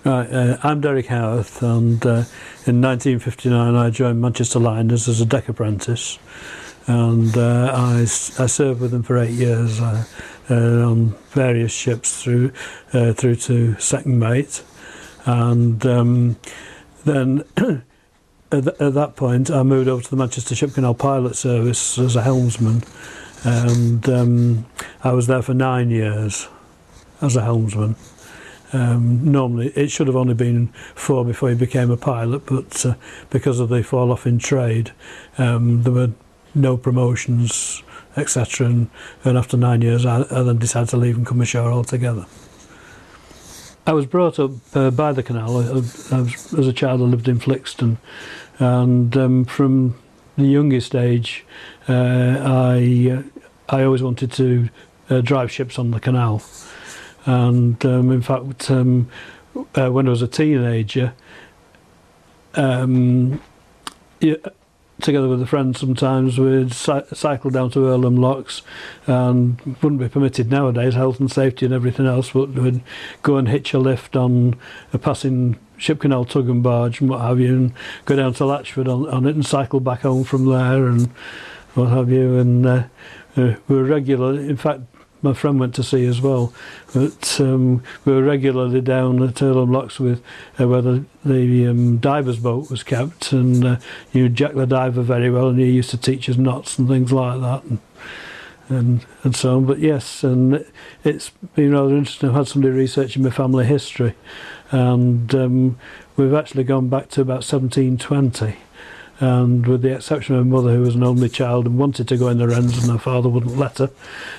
Right, I'm Derrick Howarth, and in 1959 I joined Manchester Liners as a deck apprentice, and I served with them for 8 years on various ships through to second mate, and then at that point I moved over to the Manchester Ship Canal Pilot Service as a helmsman, and I was there for 9 years as a helmsman. Normally it should have only been 4 before he became a pilot, but because of the fall off in trade, there were no promotions, etc., and after 9 years I then decided to leave and come ashore altogether. I was brought up by the canal. As a child I lived in Flixton, and from the youngest age I always wanted to drive ships on the canal. And in fact, when I was a teenager, together with a friend, sometimes we'd cycle down to Earlham Locks, and wouldn't be permitted nowadays, health and safety and everything else, but we'd go and hitch a lift on a passing ship canal tug and barge and what have you, and go down to Latchford on it and cycle back home from there and what have you. And we were regular. In fact, my friend went to sea as well, but we were regularly down at Earlham Locks with where the diver's boat was kept, and you jack the diver very well, and he used to teach us knots and things like that, and so on. But yes, and it's been rather interesting. I've had somebody researching my family history, and we've actually gone back to about 1720. And with the exception of my mother, who was an only child and wanted to go in the Wrens and her father wouldn't let her,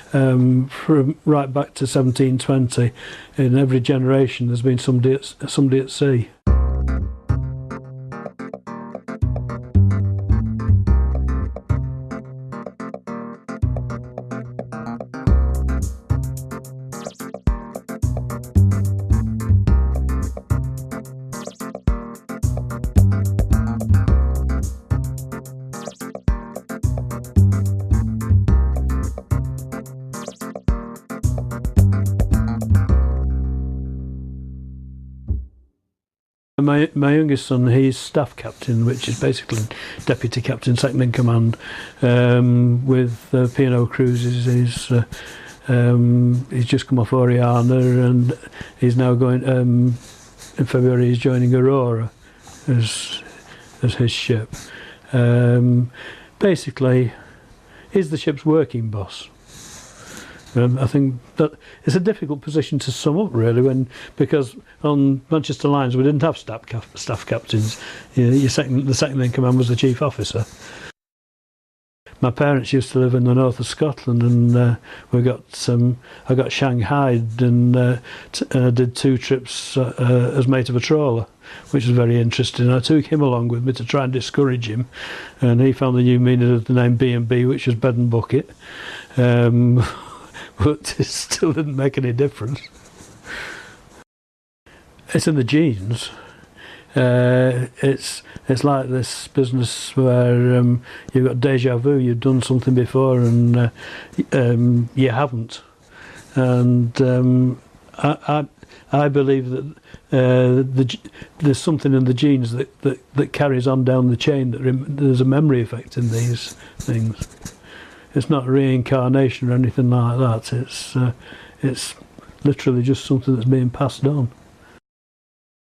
from right back to 1720, in every generation there's been somebody at sea. My youngest son, he's staff captain, which is basically deputy captain, second in command, with P&O Cruises. He's just come off Oriana, and he's now going. In February, he's joining Aurora as his ship. Basically, he's the ship's working boss. I think that it's a difficult position to sum up, really, because on Manchester Lines we didn't have staff captains. The second in command was the chief officer. My parents used to live in the north of Scotland, and I got shanghaied and did 2 trips as mate of a trawler, which was very interesting. I took him along with me to try and discourage him, and he found the new meaning of the name B&B, which was bed and bucket. But it still didn't make any difference. It's in the genes. It's like this business where you've got déjà vu. You've done something before and you haven't. And I believe that there's something in the genes that carries on down the chain. There's a memory effect in these things. It's not reincarnation or anything like that. It's literally just something that's being passed on.